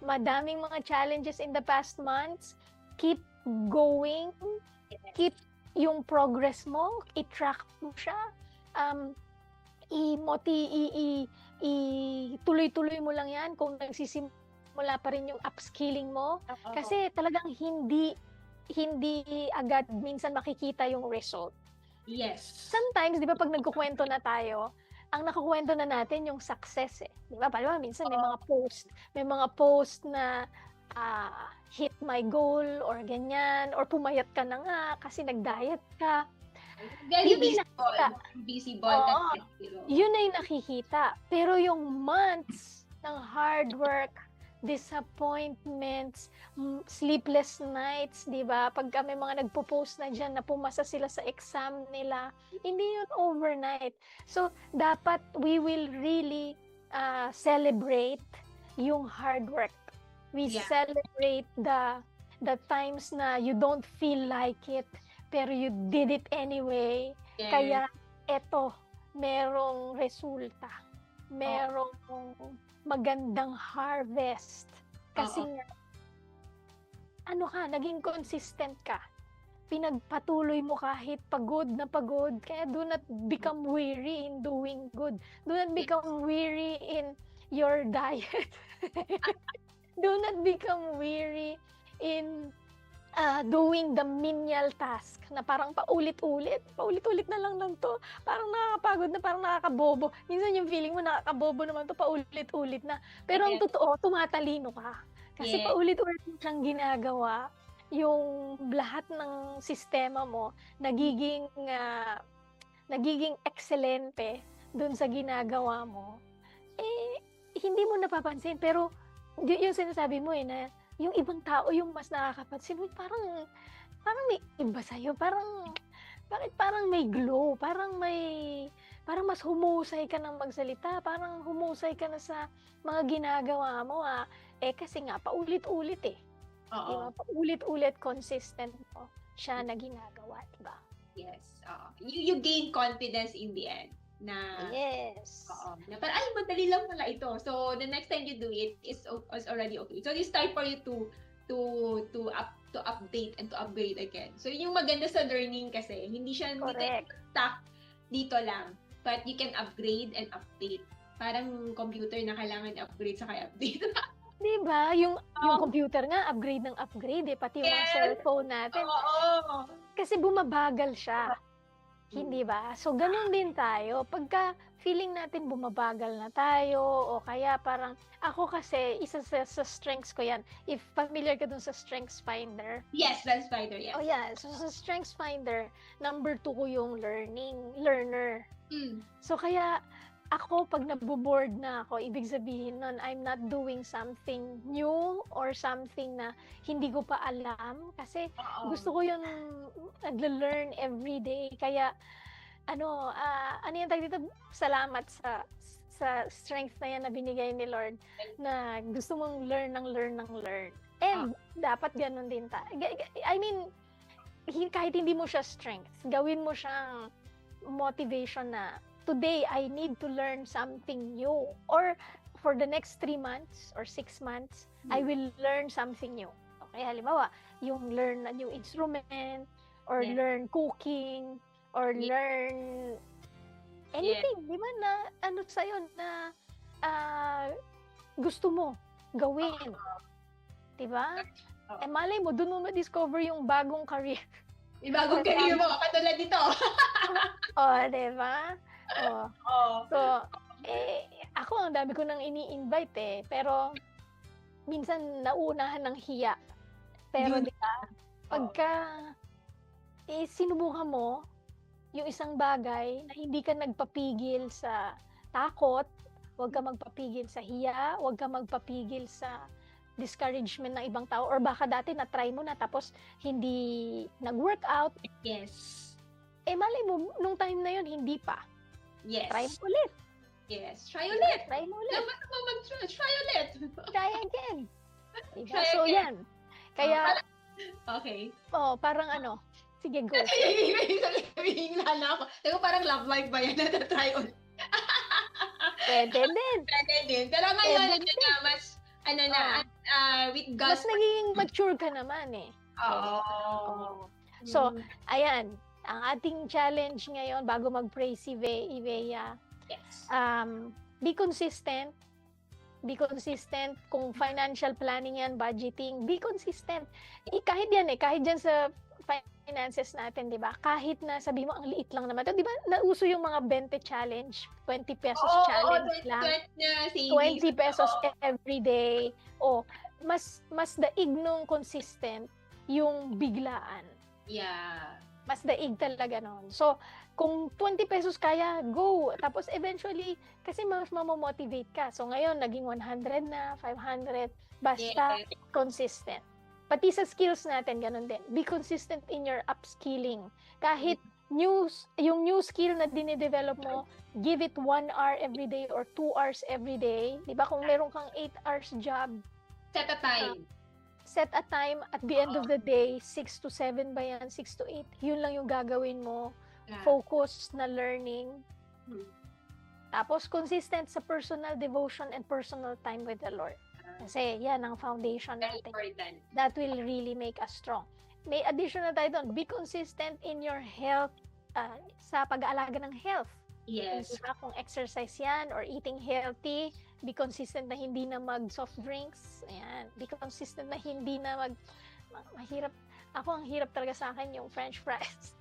madaming mga challenges in the past months. Keep going. Keep yung progress mo. I-track mo siya. Tuloy-tuloy mo lang yan kung nagsisimula pa rin yung upskilling mo. Kasi talagang hindi agad minsan makikita yung result. Yes. Sometimes, di ba, pag nagkukwento na tayo, ang nakukwento na natin yung success eh. Di ba? Pala, minsan may mga post na hit my goal or ganyan, or pumayat ka na nga kasi nag-diet ka. Very Yun ay visible. nakita. Visible. Oo. Yun ay nakikita. Pero yung months ng hard work, disappointments, sleepless nights, di ba? Pag may mga nagpo-post na dyan na pumasa sila sa exam nila, hindi yun overnight. So, dapat we will really celebrate yung hard work. We celebrate the times na you don't feel like it, pero you did it anyway. Yes. Kaya, eto, merong resulta. Merong magandang harvest. Kasi nga, naging consistent ka. Pinagpatuloy mo kahit pagod na pagod. Kaya do not become weary in doing good. Do not become weary in your diet. Do not become weary in doing the menial task na parang paulit-ulit na lang to. Parang nakakapagod na, parang nakakabobo. Minsan yung feeling mo nakakabobo naman to, paulit-ulit na. Pero ang totoo, tumatalino ka. Kasi paulit-ulit mo siyang ginagawa, yung lahat ng sistema mo nagiging excelente dun sa ginagawa mo. Hindi mo napapansin, pero yung sinasabi mo na yung ibang tao yung mas nakakapansin, parang may iba sa'yo, bakit parang may glow, parang mas humusay ka ng magsalita, parang humusay ka na sa mga ginagawa mo, kasi nga, paulit-ulit diba? Paulit-ulit, consistent mo siya na ginagawa, diba? Yes. You gain confidence in the end. Yes. Na parang, madali lang pala ito. So, the next time you do it is already okay. So, it's time for you to update and to upgrade again. So, yung maganda sa learning kasi, hindi tayo stuck dito lang. But you can upgrade and update. Parang computer na kailangan upgrade sa update. Diba? Yung computer nga, upgrade ng upgrade pati yung mga cellphone natin. Kasi bumabagal siya. Hindi ba? So, ganun din tayo. Pagka feeling natin bumabagal na tayo, o kaya parang, ako kasi, isa sa strengths ko yan. If familiar ka dun sa Strengths Finder. Yes, Strengths Finder, yes. Oh yeah, so sa Strengths Finder, number 2 ko yung learner. So, kaya, ako, pag naboboard na ako, ibig sabihin nun, I'm not doing something new or something na hindi ko pa alam. Kasi gusto ko yung nag-learn every day. Kaya, ano yung tag dito? Salamat sa strength na yan na binigay ni Lord na gusto mong learn. And dapat ganun din I mean, kahit hindi mo siya strength, gawin mo siyang motivation na today, I need to learn something new. Or for the next 3 months or 6 months, I will learn something new. Okay, halimbawa, yung learn a new instrument, or learn cooking, or learn anything. Di ba na, sa'yo na gusto mo gawin. Di ba? Malay mo, dun mo ma-discover yung bagong career. Yung bagong career mo, katulad dito. Di ba? So, ako ang dami ko nang ini-invite pero minsan nauunahan ng hiya. Pero di ba, pagka sinubukan mo yung isang bagay na hindi ka nagpapigil sa takot Huwag ka magpapigil sa hiya, huwag ka magpapigil sa discouragement ng ibang tao, or baka dati na-try mo na tapos hindi nag-workout, Yes. malay mo, nung time na yun, hindi pa. Yes. Try mo ulit. Yes. Try ulit. Try mo ulit. Dapat mo mag-try ulit. Try again. Diba? Try So, again. yan. Kaya, Okay. parang ano, sige, go. Sabihin na ako. Diba parang love life ba yan? Na-try ulit. Pwede din. Pwede din. Pero ngayon, Pwede ano na, mas, ano na, with God. Mas naging mature ka naman eh. Oo. So, ayan, ang ating challenge ngayon bago mag-pray si Ivea, Yes. be consistent. Be consistent kung financial planning yan, budgeting, be consistent. Kahit yan kahit dyan sa finances natin, di ba? Kahit na sabi mo, ang liit lang naman. Di ba, nauso yung mga 20 challenge, 20 pesos challenge lang. 20 pesos every day. Mas daig nung consistent yung biglaan. Yeah. Mas daig talaga nun. So, kung 20 pesos kaya, go. Tapos eventually, kasi mas mamomotivate ka. So, ngayon, naging 100 na, 500. Basta consistent. Pati sa skills natin, ganun din. Be consistent in your upskilling. Kahit yung new skill na dinidevelop mo, give it 1 hour every day or 2 hours every day. Di ba? Kung meron kang 8 hours job, Set a time. set a time at the end of the day, 6 to 7 ba yan? 6 to 8. Yun lang yung gagawin mo. Focus na learning. Tapos, consistent sa personal devotion and personal time with the Lord. Kasi yan ang foundation Very natin. important. That will really make us strong. May additional tayo doon. Be consistent in your health, sa pag-aalaga ng health. Yes. Diba? Kung exercise yan or eating healthy, be consistent na hindi na mag-soft drinks. Ayan. Be consistent na hindi na mahirap. Ang hirap talaga sa akin yung french fries.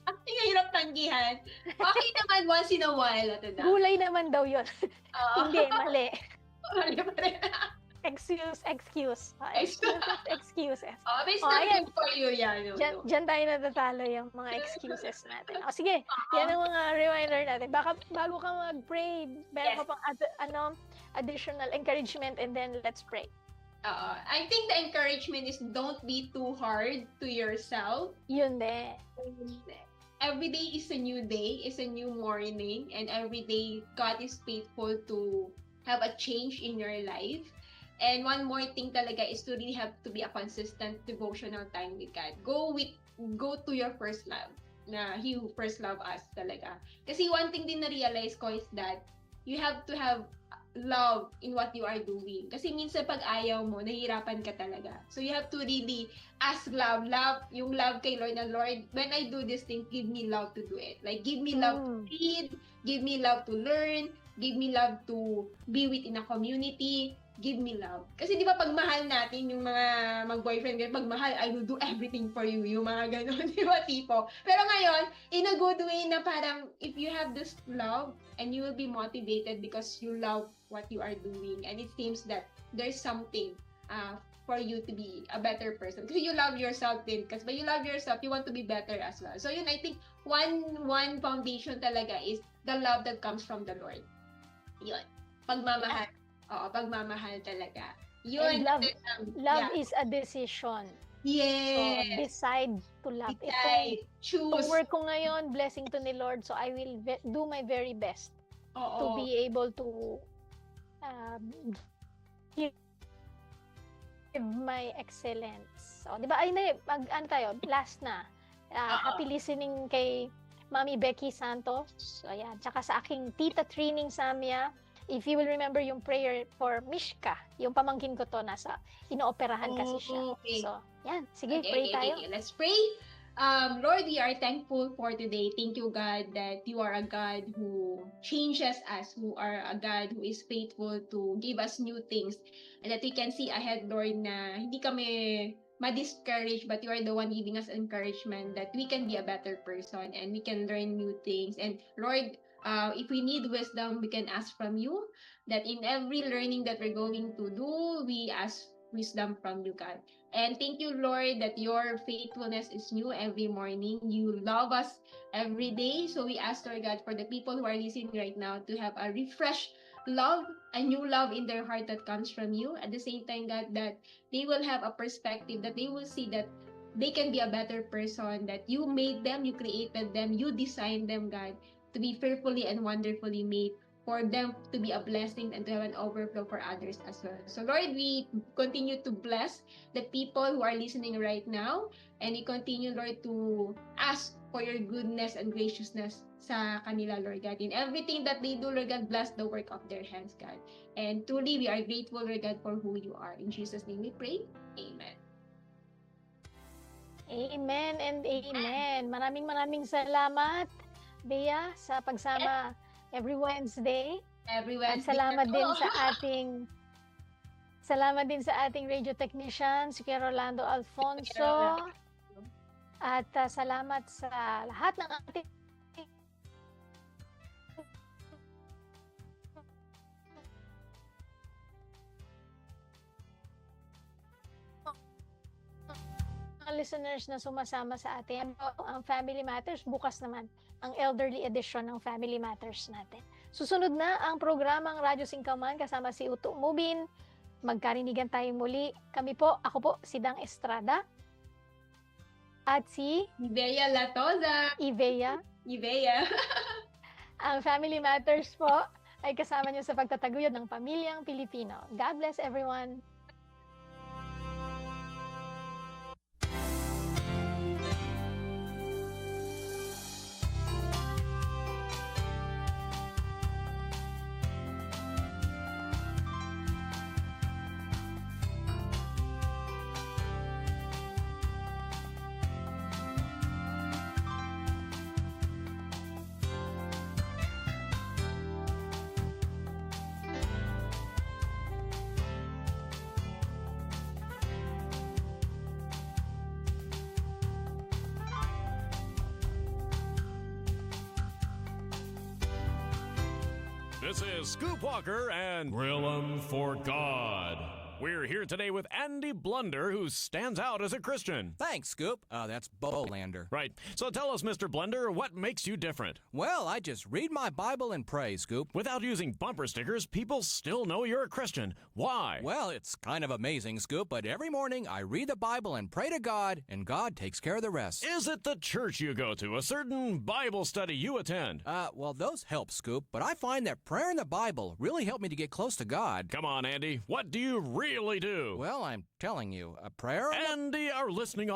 Ang hirap tanggihan. Okay naman once in a while. Ito na. Gulay naman daw yun. Oo. Hindi, mali. Mali pa rin. Excuses. Excuses. Oh, but it's Oh, not ayan. good for you yan. Diyan tayo natatalo yung mga excuses natin. O sige, yan ang mga reminder natin. Baka bago ka mag-pray, meron ka pang additional encouragement, and then let's pray. I think the encouragement is don't be too hard to yourself. Yun din. Every day is a new day, is a new morning, and every day God is faithful to have a change in your life. And one more thing talaga is to really have to be a consistent devotional time with God. Go to your first love. Na He who first love us talaga. Kasi one thing din na-realize ko is that you have to have love in what you are doing. Kasi minsan pag ayaw mo, nahihirapan ka talaga. So you have to really ask yung love kay Lord na, Lord, when I do this thing, give me love to do it. Like, give me love to read, give me love to learn, give me love to be within a community, give me love. Kasi di ba pag mahal natin, yung mga mag-boyfriend, pag mahal, I will do everything for you. Yung mga ganon, di ba tipo? Pero ngayon, in a good way na parang, if you have this love, and you will be motivated because you love what you are doing. And it seems that there's something for you to be a better person. Kasi you love yourself din. Kasi when you love yourself, you want to be better as well. So yun, I think, one foundation talaga is the love that comes from the Lord. Yun. Pagmamahal. Oo, pagmamahal talaga. Yun. And love is a decision. Yes. So, decide to love. Decide. Choose. Itong work ko ngayon, blessing to ni Lord, so I will do my very best to Oo. be able to give my excellence. So, di ba? Ay, ano tayo? Last na. Happy listening kay Mami Becky Santos. So, ayan. Tsaka sa aking tita Trining Samia. If you will remember yung prayer for Mishka, yung pamangkin ko to, inooperahan kasi siya. Okay. So, yan. Sige, pray tayo. Okay. Let's pray. Lord, we are thankful for today. Thank you, God, that you are a God who changes us, who are a God who is faithful to give us new things, and that we can see ahead, Lord, na hindi kami ma-discourage, but you are the one giving us encouragement that we can be a better person and we can learn new things. And Lord, if we need wisdom, we can ask from you, that in every learning that we're going to do, we ask wisdom from you, God. And thank you, Lord, that your faithfulness is new every morning. You love us every day. So we ask, Lord God, for the people who are listening right now to have a refreshed love, a new love in their heart that comes from you. At the same time, God, that they will have a perspective, that they will see that they can be a better person, that you made them, you created them, you designed them, God, to be fearfully and wonderfully made, for them to be a blessing and to have an overflow for others as well. So Lord, we continue to bless the people who are listening right now, and we continue, Lord, to ask for your goodness and graciousness sa kanila, Lord God. In everything that they do, Lord God, bless the work of their hands, God. And truly, we are grateful, Lord God, for who you are. In Jesus' name we pray. Amen. Amen and amen. Maraming salamat, Bea, sa pagsama every Wednesday. Every At Wednesday. salamat din sa ating radio technician, si Kuya Rolando Alfonso. At salamat sa lahat ng ating listeners na sumasama sa atin. Ang Family Matters, bukas naman ang elderly edition ng Family Matters natin. Susunod na ang programang Radyo Singkaman kasama si Uto Mubin. Magkarinigan tayo muli. Ako po, si Dang Estrada. At si Ivea Latosa. Ivea. Ang Family Matters po ay kasama niyo sa pagtataguyod ng pamilyang Pilipino. God bless everyone. This is Scoop Walker and Grill 'em for God. We're here today with Andy Blunder, who stands out as a Christian. Thanks, Scoop. That's Bolander. Right. So tell us, Mr. Blunder, what makes you different? Well, I just read my Bible and pray, Scoop. Without using bumper stickers, people still know you're a Christian. Why? Well, it's kind of amazing, Scoop, but every morning I read the Bible and pray to God, and God takes care of the rest. Is it the church you go to, a certain Bible study you attend? Well, those help, Scoop, but I find that prayer and the Bible really help me to get close to God. Come on, Andy. What do you really do? Well, I'm telling you, a prayer... Andy, our listening audience